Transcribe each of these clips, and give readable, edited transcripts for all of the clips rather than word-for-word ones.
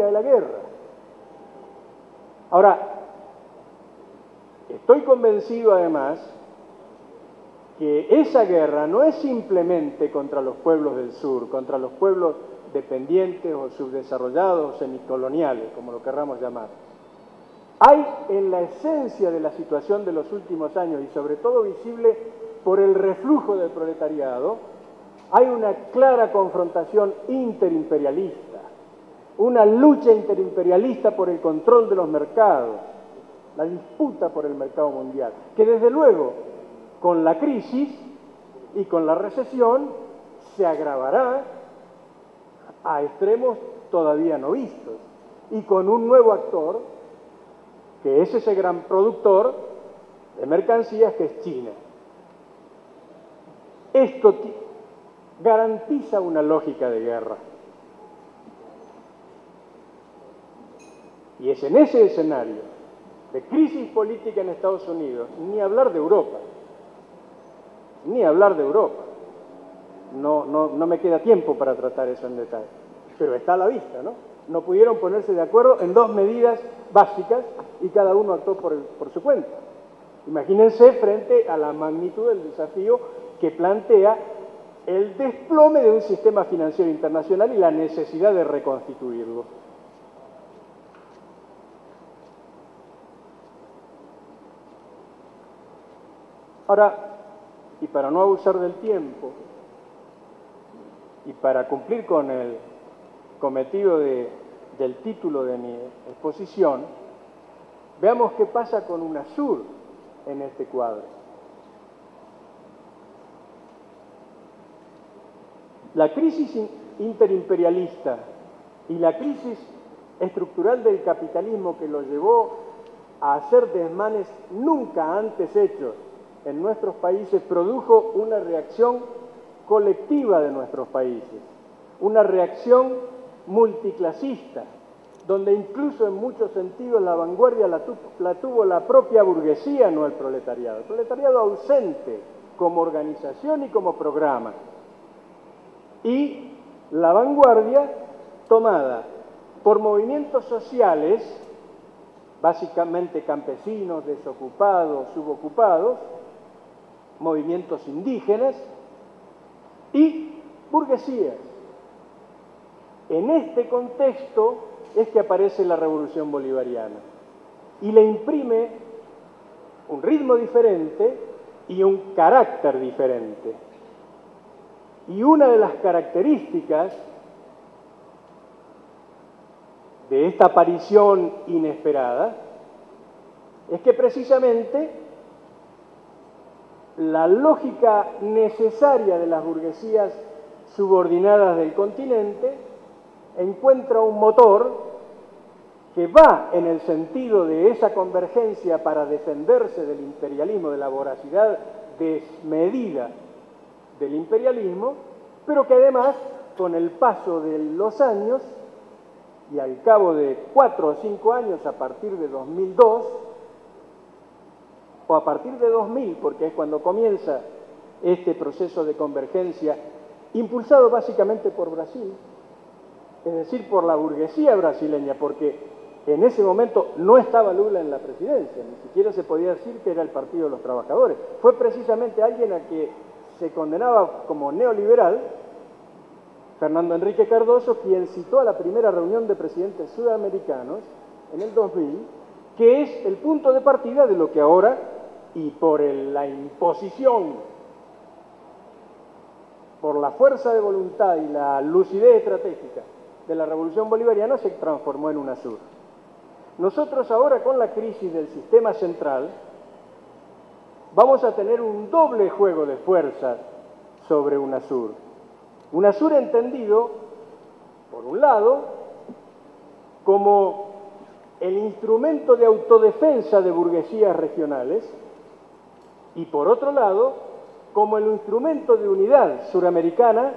de la guerra. Ahora, estoy convencido además que esa guerra no es simplemente contra los pueblos del sur, contra los pueblos dependientes o subdesarrollados o semicoloniales, como lo querramos llamar. Hay en la esencia de la situación de los últimos años, y sobre todo visible por el reflujo del proletariado, hay una clara confrontación interimperialista, una lucha interimperialista por el control de los mercados, la disputa por el mercado mundial, que desde luego con la crisis y con la recesión se agravará a extremos todavía no vistos, y con un nuevo actor, que es ese gran productor de mercancías que es China. Esto garantiza una lógica de guerra. Y es en ese escenario de crisis política en Estados Unidos, ni hablar de Europa, no me queda tiempo para tratar eso en detalle, pero está a la vista, ¿no? No pudieron ponerse de acuerdo en dos medidas básicas y cada uno actuó por su cuenta. Imagínense frente a la magnitud del desafío que plantea el desplome de un sistema financiero internacional y la necesidad de reconstituirlo. Ahora, y para no abusar del tiempo, y para cumplir con el cometido del título de mi exposición, veamos qué pasa con UNASUR en este cuadro. La crisis interimperialista y la crisis estructural del capitalismo que lo llevó a hacer desmanes nunca antes hechos en nuestros países produjo una reacción colectiva de nuestros países, una reacción multiclasista, donde incluso en muchos sentidos la vanguardia la tuvo la propia burguesía, no el proletariado ausente como organización y como programa, y la vanguardia tomada por movimientos sociales, básicamente campesinos, desocupados, subocupados, movimientos indígenas y burguesías. En este contexto es que aparece la Revolución Bolivariana y le imprime un ritmo diferente y un carácter diferente. Y una de las características de esta aparición inesperada es que precisamente la lógica necesaria de las burguesías subordinadas del continente encuentra un motor que va en el sentido de esa convergencia para defenderse del imperialismo, de la voracidad desmedida del imperialismo, pero que además, con el paso de los años, y al cabo de 4 o 5 años, a partir de 2002, o a partir de 2000, porque es cuando comienza este proceso de convergencia, impulsado básicamente por Brasil, es decir, por la burguesía brasileña, porque en ese momento no estaba Lula en la presidencia, ni siquiera se podía decir que era el Partido de los Trabajadores. Fue precisamente alguien a que se condenaba como neoliberal, Fernando Henrique Cardoso, quien citó a la primera reunión de presidentes sudamericanos en el 2000, que es el punto de partida de lo que ahora, y por la imposición, por la fuerza de voluntad y la lucidez estratégica de la Revolución Bolivariana, se transformó en UNASUR. Nosotros ahora, con la crisis del sistema central, vamos a tener un doble juego de fuerzas sobre UNASUR. UNASUR entendido, por un lado, como el instrumento de autodefensa de burguesías regionales, y por otro lado, como el instrumento de unidad suramericana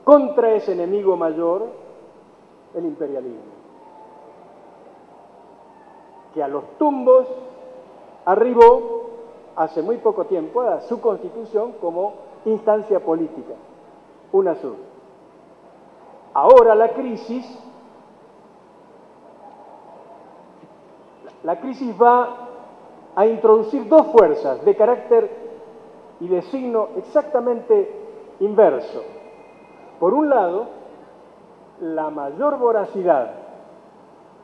contra ese enemigo mayor, el imperialismo, que a los tumbos arribó hace muy poco tiempo a su constitución como instancia política, UNASUR. Ahora la crisis la crisis va a introducir dos fuerzas de carácter y de signo exactamente inverso. Por un lado, la mayor voracidad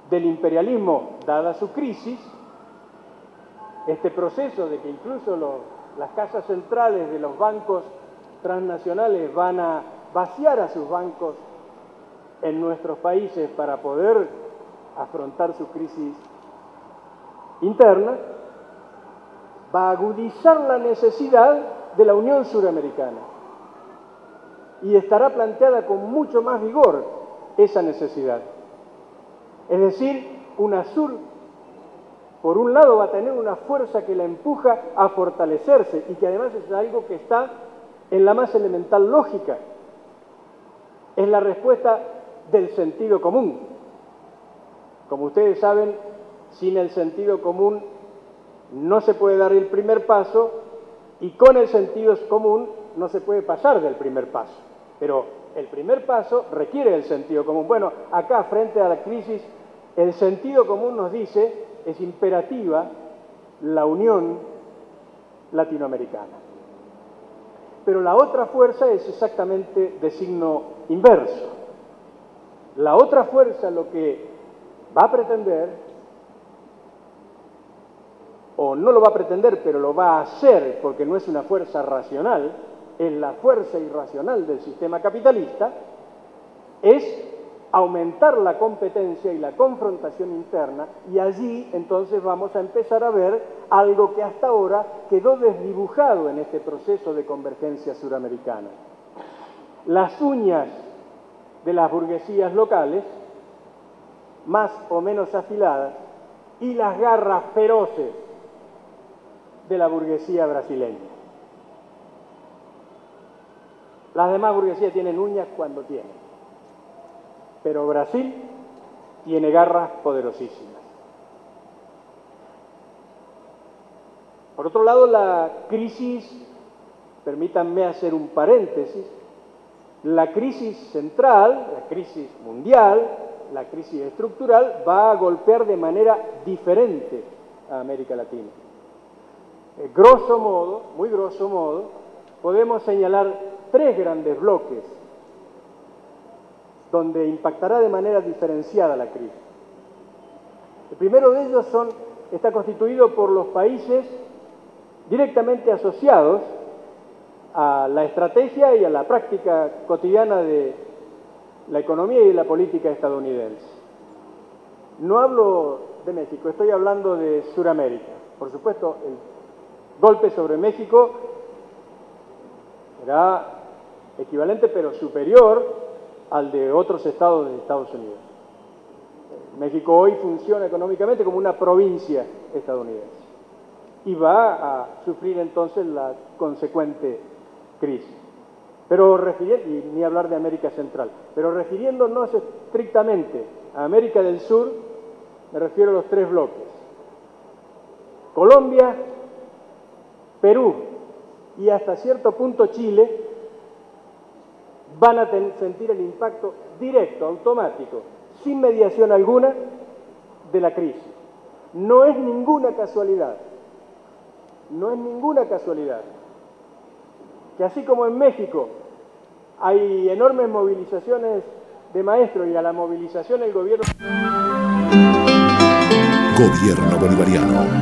del imperialismo, dada su crisis, este proceso de que incluso las casas centrales de los bancos transnacionales van a vaciar a sus bancos en nuestros países para poder afrontar su crisis interna, va a agudizar la necesidad de la Unión Suramericana y estará planteada con mucho más vigor esa necesidad. Es decir, UNASUR, por un lado, va a tener una fuerza que la empuja a fortalecerse y que además es algo que está en la más elemental lógica. Es la respuesta del sentido común. Como ustedes saben, sin el sentido común no se puede dar el primer paso y con el sentido común no se puede pasar del primer paso. Pero el primer paso requiere el sentido común. Bueno, acá frente a la crisis, el sentido común nos dice es imperativa la unión latinoamericana. Pero la otra fuerza es exactamente de signo inverso. La otra fuerza lo que va a pretender, o no lo va a pretender, pero lo va a hacer porque no es una fuerza racional, es la fuerza irracional del sistema capitalista, es aumentar la competencia y la confrontación interna, y allí entonces vamos a empezar a ver algo que hasta ahora quedó desdibujado en este proceso de convergencia suramericana. Las uñas de las burguesías locales, más o menos afiladas, y las garras feroces de la burguesía brasileña. Las demás burguesías tienen uñas cuando tienen, pero Brasil tiene garras poderosísimas. Por otro lado, la crisis, permítanme hacer un paréntesis, la crisis central, la crisis mundial, la crisis estructural, va a golpear de manera diferente a América Latina. Grosso modo, muy grosso modo, podemos señalar tres grandes bloques donde impactará de manera diferenciada la crisis. El primero de ellos está constituido por los países directamente asociados a la estrategia y a la práctica cotidiana de la economía y de la política estadounidense. No hablo de México, estoy hablando de Sudamérica. Por supuesto, el golpe sobre México será equivalente pero superior al de otros estados de Estados Unidos. México hoy funciona económicamente como una provincia estadounidense y va a sufrir entonces la consecuente crisis. Pero y ni hablar de América Central, pero refiriéndonos estrictamente a América del Sur, me refiero a los tres bloques. Colombia, Perú y hasta cierto punto Chile van a sentir el impacto directo, automático, sin mediación alguna, de la crisis. No es ninguna casualidad, que así como en México hay enormes movilizaciones de maestros y a la movilización el gobierno... Gobierno bolivariano.